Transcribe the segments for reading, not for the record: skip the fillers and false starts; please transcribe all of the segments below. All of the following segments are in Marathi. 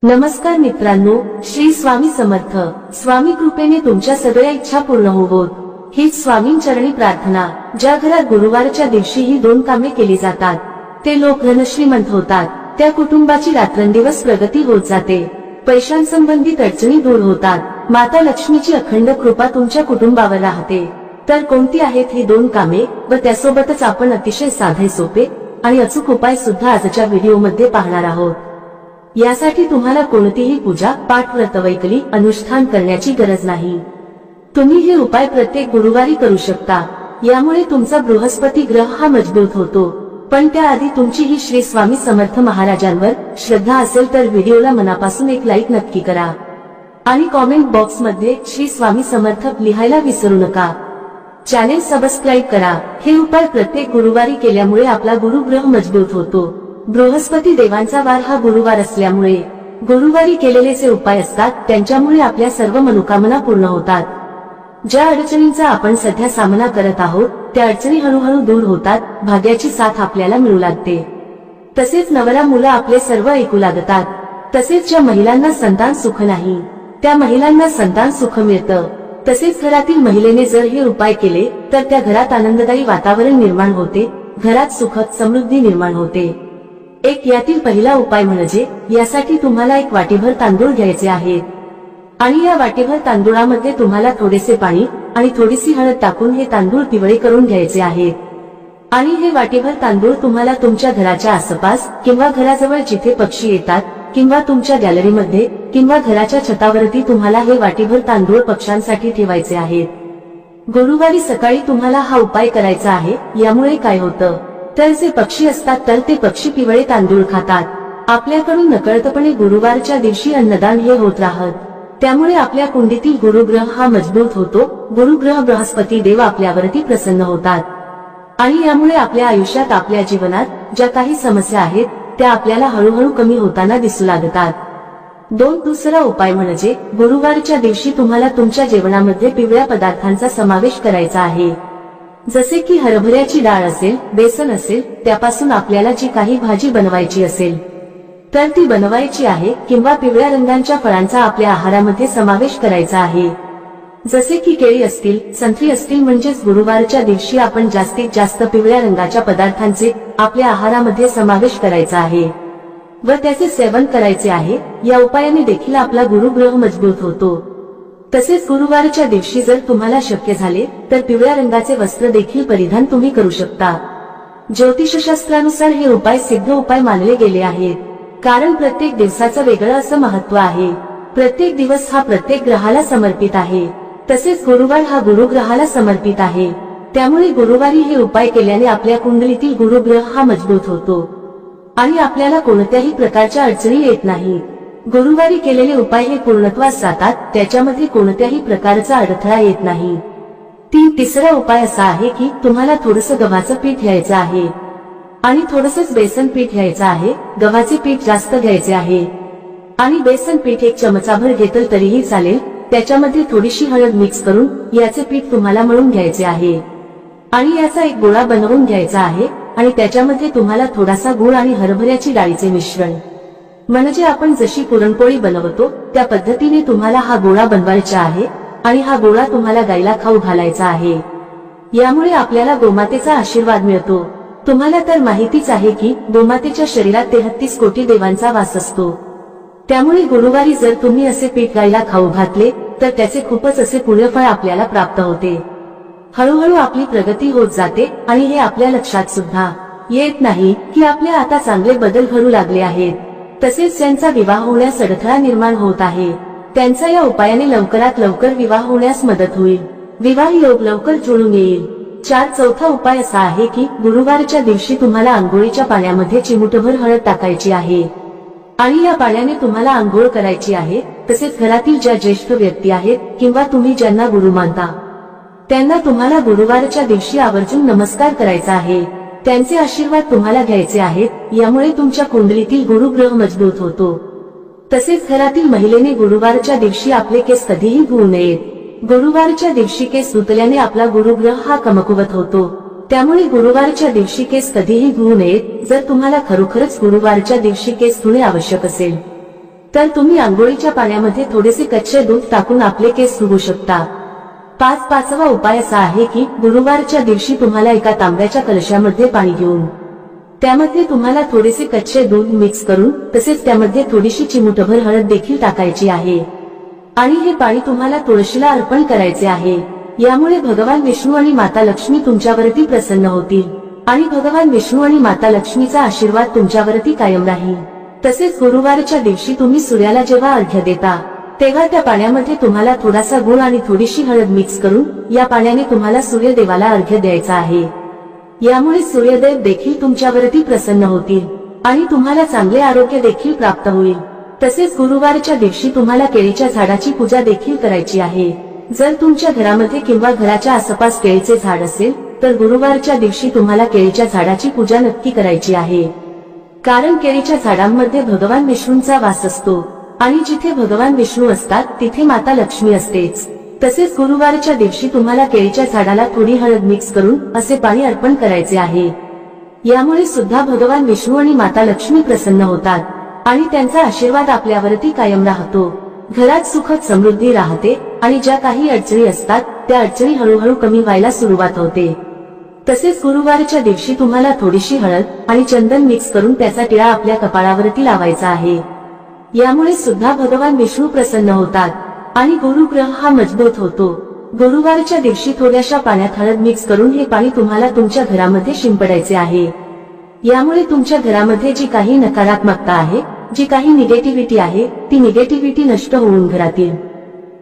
नमस्कार मित्रांनो, श्री स्वामी समर्थ. स्वामी कृपेने तुमच्या सगळ्या इच्छा पूर्ण होवोत हीच स्वामींचरणी प्रार्थना. ज्या घरात गुरुवारच्या दिवशी ही दोन कामे केली जातात ते लोक धनश्रीमंत होतात. त्या कुटुंबाची रात्रंदिवस प्रगती होत जाते. पैशांसंबंधित अडचणी दूर होतात. माता लक्ष्मीची अखंड कृपा तुमच्या कुटुंबावर राहते. तर कोणती आहेत ही दोन कामे व त्यासोबतच आपण अतिशय साधे सोपे आणि अचूक उपाय सुद्धा आजच्या व्हिडिओमध्ये पाहणार आहोत. यासाठी तुम्हाला कोणतीही पूजा, पाठ, व्रतवैकली, अनुष्ठान करण्याची गरज नाही. तुम्ही हे उपाय प्रत्येक गुरुवारी करू शकता. यामुळे तुमचा बृहस्पती ग्रह हा मजबूत होतो. पण त्याआधी तुमची ही श्री स्वामी समर्थ महाराजांवर श्रद्धा असेल तर व्हिडिओला मनापासून एक लाईक नक्की करा आणि कॉमेंट बॉक्स मध्ये श्री स्वामी समर्थ लिहायला विसरू नका. चॅनेल सबस्क्राईब करा. हे उपाय प्रत्येक गुरुवारी केल्यामुळे आपला गुरुग्रह मजबूत होतो. बृहस्पती देवांचा वार हा गुरुवार असल्यामुळे गुरुवारी केलेले जे उपाय असतात त्यांच्यामुळे आपल्या सर्व मनोकामना पूर्ण होतात. ज्या अडचणींचा आपण सध्या सामना करत आहोत त्या अडचणी हळूहळू दूर होतात. भाग्याची साथ आपल्याला मिळू लागते. तसेच नवरा मुलं आपले सर्व ऐकू लागतात. तसेच ज्या महिलांना संतान सुख नाही त्या महिलांना संतान सुख मिळतं. तसेच घरातील महिलेने जर हे उपाय केले तर त्या घरात आनंददायी वातावरण निर्माण होते. घरात सुख समृद्धी निर्माण होते. एक यातील पहिला उपाय म्हणजे यासाठी तुम्हाला एक वाटीभर तांदूळ घ्यायचे आहेत आणि या वाटीभर तांदूळामध्ये तुम्हाला थोडेसे पाणी आणि थोडीशी हळद टाकून हे तांदूळ पिवळे करून घ्यायचे आहेत. आणि हे वाटीभर तांदूळ तुम्हाला तुमच्या घराच्या आसपास किंवा घराजवळ जिथे पक्षी येतात किंवा तुमच्या गॅलरीमध्ये किंवा घराच्या छतावरती तुम्हाला हे वाटीभर तांदूळ पक्ष्यांसाठी ठेवायचे आहेत. गुरुवारी सकाळी तुम्हाला हा उपाय करायचा आहे. यामुळे काय होतं तर जे पक्षी असतात तर ते पक्षी पिवळे तांदूळ खातात. आपल्याकडून नकळतपणे गुरुवारच्या दिवशी अन्नदान हे होत राहत. त्यामुळे आपल्या कुंडीतील गुरुग्रह हा मजबूत होतो. गुरुग्रह बृहस्पती देव आपल्यावरती प्रसन्न होतात आणि यामुळे आपल्या आयुष्यात, आपल्या जीवनात ज्या काही समस्या आहेत त्या आपल्याला हळूहळू कमी होताना दिसू लागतात. दुसरा उपाय म्हणजे गुरुवारच्या दिवशी तुम्हाला तुमच्या जेवणामध्ये पिवळ्या पदार्थांचा समावेश करायचा आहे. जसे की हरभऱ्याची डाळ असेल, बेसन असेल, त्यापासून आपल्याला जी काही भाजी बनवायची असेल तर ती बनवायची आहे. किंवा पिवळ्या रंगाच्या फळांचा आपल्या आहारामध्ये समावेश करायचा आहे. जसे की केळी असतील, संत्री असतील. म्हणजेच गुरुवारच्या दिवशी आपण जास्तीत जास्त पिवळ्या रंगाच्या पदार्थांचे आपल्या आहारामध्ये समावेश करायचा आहे व त्याचे सेवन करायचे आहे. या उपायाने देखील आपला गुरुग्रह मजबूत होतो. तसेच गुरुवारच्या दिवशी जर तुम्हाला शक्य झाले तर पिवळ्या रंगाचे वस्त्र देखील परिधान तुम्ही करू शकता. ज्योतिषशास्त्रानुसार हे उपाय सिद्ध उपाय मानले गेले आहेत. कारण प्रत्येक दिवसाचं वेगळं असं महत्व आहे. प्रत्येक दिवस हा प्रत्येक ग्रहाला समर्पित आहे. तसेच गुरुवार हा गुरुग्रहाला समर्पित आहे. त्यामुळे गुरुवारी हे उपाय केल्याने आपल्या कुंडलीतील गुरुग्रह हा मजबूत होतो आणि आपल्याला कोणत्याही प्रकारच्या अडचणी येत नाहीत. गुरुवारी केलेले उपाय हे पूर्णत्वास जातात. त्याच्यामध्ये कोणत्याही प्रकारचा अडथळा येत नाही. तिसरा उपाय असा आहे की तुम्हाला थोडंसं गव्हाचं पीठ घ्यायचं आहे आणि थोडंसंच बेसन पीठ घ्यायचं आहे. गव्हाचे पीठ जास्त घ्यायचे आहे आणि बेसन पीठ एक चमचाभर घेतलं तरीही चालेल. त्याच्यामध्ये थोडीशी हळद मिक्स करून याचे पीठ तुम्हाला मळून घ्यायचे आहे आणि याचा एक गोळा बनवून घ्यायचा आहे आणि त्याच्यामध्ये तुम्हाला थोडासा गूळ आणि हरभऱ्याची डाळीचे मिश्रण म्हणजे आपण जशी पुरणपोळी बनवतो त्या पद्धतीने तुम्हाला हा गोळा बनवायचा आहे आणि हा गोळा तुम्हाला गायला खाऊ घालायचा आहे. यामुळे आपल्याला गोमातेचा आशीर्वाद मिळतो. तुम्हाला तर माहितीच आहे की गोमातेच्या शरीरात 33 कोटी देवांचा वास असतो. त्यामुळे गुरुवारी जर तुम्ही असे पीठ गायला खाऊ घातले तर त्याचे खूपच असे पुण्यफळ आपल्याला प्राप्त होते. हळूहळू आपली प्रगती होत जाते आणि हे आपल्या लक्षात सुद्धा येत नाही की आपल्या आता चांगले बदल घडू लागले आहेत. तसेच ज्यांचा विवाह होण्यास अडथळा निर्माण होत आहे त्यांचा या उपायाने लवकरात लवकर विवाह होण्यास मदत होईल. विवाह योग लवकर जुळून येईल. चौथा उपाय असा आहे की गुरुवारच्या दिवशी तुम्हाला आंघोळीच्या पाण्यामध्ये चिमूटभर हळद टाकायची आहे आणि या पाण्याने तुम्हाला आंघोळ करायची आहे. तसेच घरातील ज्या ज्येष्ठ व्यक्ती आहेत किंवा तुम्ही ज्यांना गुरु मानता त्यांना तुम्हाला गुरुवारच्या दिवशी आवर्जून नमस्कार करायचा आहे. त्यांचे आशीर्वाद तुम्हाला घ्यायचे आहेत. यामुळे तुमच्या कुंडलीतील गुरुग्रह मजबूत होतो. तसेच घरातील महिलेने गुरुवारच्या दिवशी आपले केस कधीही धुवू नयेत. गुरुवारच्या दिवशी केस धुतल्याने आपला गुरुग्रह हा कमकुवत होतो. त्यामुळे गुरुवारच्या दिवशी केस कधीही धुवू नयेत. जर तुम्हाला खरोखरच गुरुवारच्या दिवशी केस धुणे आवश्यक असेल तर तुम्ही आंघोळीच्या पाण्यामध्ये थोडेसे कच्चे दूध टाकून आपले केस धुवू शकता. पाचवा उपाय असा आहे की गुरुवारच्या दिवशी तुम्हाला एका तांब्याच्या कलशामध्ये पाणी घेऊन त्यामध्ये तुम्हाला थोडेसे कच्चे दूध मिक्स करून तसेच त्यामध्ये थोडीशी चिमूटभर हळद देखील टाकायची आहे आणि हे पाणी तुम्हाला तुळशीला अर्पण करायचे आहे. यामुळे भगवान विष्णू आणि माता लक्ष्मी तुमच्यावरती प्रसन्न होतील आणि भगवान विष्णू आणि माता लक्ष्मीचा आशीर्वाद तुमच्यावरती कायम राहील. तसेच गुरुवारच्या दिवशी तुम्ही सूर्याला जेव्हा अर्घ्य देता तेव्हा त्या पाण्यामध्ये तुम्हाला थोडासा गुळ आणि थोडीशी हळद मिक्स करून या पाण्याने तुम्हाला सूर्यदेवाला अर्घ्य द्यायचा आहे. यामुळे सूर्यदेव देखील तुमच्यावरती प्रसन्न होतील आणि तुम्हाला चांगले आरोग्य देखील प्राप्त होईल. तसेच गुरुवारच्या दिवशी तुम्हाला केळीच्या झाडाची पूजा देखील करायची आहे. जर तुमच्या घरामध्ये किंवा घराच्या आसपास केळीचे झाड असेल तर गुरुवारच्या दिवशी तुम्हाला केळीच्या झाडाची पूजा नक्की करायची आहे. कारण केळीच्या झाडांमध्ये भगवान विष्णूंचा वास असतो आणि जिथे भगवान विष्णू असतात तिथे माता लक्ष्मी असतेच. तसेच गुरुवारच्या दिवशी तुम्हाला केळीच्या झाडाला थोडी हळद मिक्स करून असे पाणी अर्पण करायचे आहे. यामुळे सुद्धा भगवान विष्णू आणि माता लक्ष्मी प्रसन्न होतात आणि त्यांचा आशीर्वाद आपल्यावरती कायम राहतो. घरात सुखद समृद्धी राहते आणि ज्या काही अडचणी असतात त्या अडचणी हळूहळू कमी व्हायला सुरुवात होते. तसेच गुरुवारच्या दिवशी तुम्हाला थोडीशी हळद आणि चंदन मिक्स करून त्याचा टिळा आपल्या कपाळावरती लावायचा आहे. यामुळे सुद्धा भगवान विष्णू प्रसन्न होतात आणि गुरुग्रह हा मजबूत होतो. गुरुवारच्या दिवशी थोड्याशा पाण्यात हळद मिक्स करून हे पाणी तुम्हाला तुमच्या घरामध्ये शिंपडायचे आहे. यामुळे तुमच्या घरामध्ये जी काही नकारात्मकता आहे, जी काही निगेटिव्हिटी आहे, ती निगेटिव्हिटी नष्ट होऊन घरातील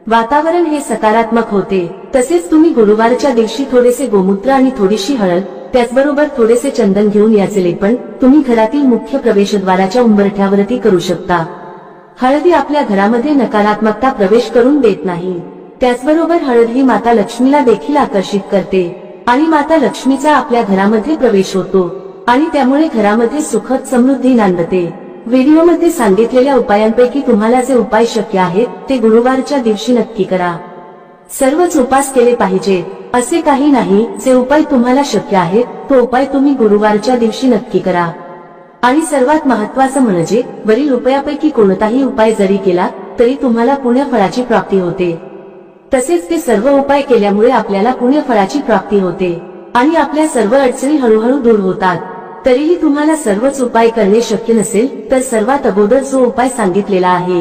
वातावरण हे सकारात्मक होते. तसेच तुम्ही गुरुवारच्या दिवशी थोडेसे गोमूत्र आणि थोडीशी हळद त्याचबरोबर थोडेसे चंदन घेऊन याचे लेपन तुम्ही घरातील मुख्य प्रवेशद्वाराच्या उंबरठ्यावरती करू शकता. हळदी आपल्या घरामध्ये नकारात्मकता प्रवेश करून देत नाही. त्याचबरोबर हळद ही माता लक्ष्मीला देखील आकर्षित करते आणि माता लक्ष्मीचा आपल्या घरामध्ये प्रवेश होतो आणि त्यामुळे घरामध्ये सुखद समृद्धी नांदते. व्हिडिओमध्ये सांगितलेल्या उपायांपैकी तुम्हाला जे उपाय शक्य आहेत ते गुरुवारच्या दिवशी नक्की करा. सर्वच उपास केले पाहिजेत असे काही नाही. जे उपाय तुम्हाला शक्य आहेत तो उपाय तुम्ही गुरुवारच्या दिवशी नक्की करा. आणि सर्वात महत्त्वाचं म्हणजे वरील उपायापैकी कोणताही उपाय जरी केला तरी तुम्हाला पुण्यफळाची प्राप्ती होते. तसेच ते सर्व उपाय केल्यामुळे आपल्याला पुण्यफळाची प्राप्ती होते आणि आपल्या सर्व अडचणी हळूहळू दूर होतात. तरीही तुम्हाला सर्वच उपाय करणे शक्य नसेल तर सर्वात अगोदर जो उपाय सांगितलेला आहे,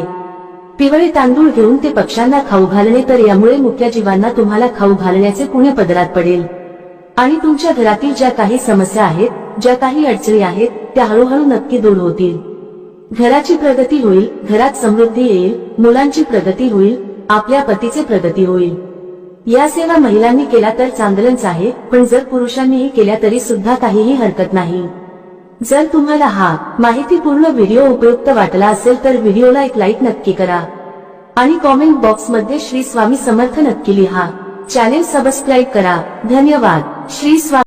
पिवळे तांदूळ घेऊन ते पक्ष्यांना खाऊ घालणे, तर यामुळे मुक्या जीवांना तुम्हाला खाऊ घालण्याचे पुण्य पदरात पडेल आणि तुमच्या घरातील ज्या काही समस्या आहेत, ज्या काही अडचणी आहेत त्या हळूहळू नक्की दूर होतील. घराची प्रगती होईल, घरात समृद्धी येईल, मुलांची प्रगती होईल, आपल्या पतीचे प्रगती होईल. या सेवा महिलांनी केला तर चांगलंच आहे, पण जर पुरुषांनीही केल्या तरी सुद्धा काहीही हरकत नाही. जर तुम्हाला हा माहितीपूर्ण व्हिडिओ उपयुक्त वाटला असेल तर व्हिडिओला एक लाईक नक्की करा आणि कॉमेंट बॉक्स मध्ये श्री स्वामी समर्थ नक्की लिहा. चॅनेल सबस्क्राईब करा. धन्यवाद. श्री स्वामी.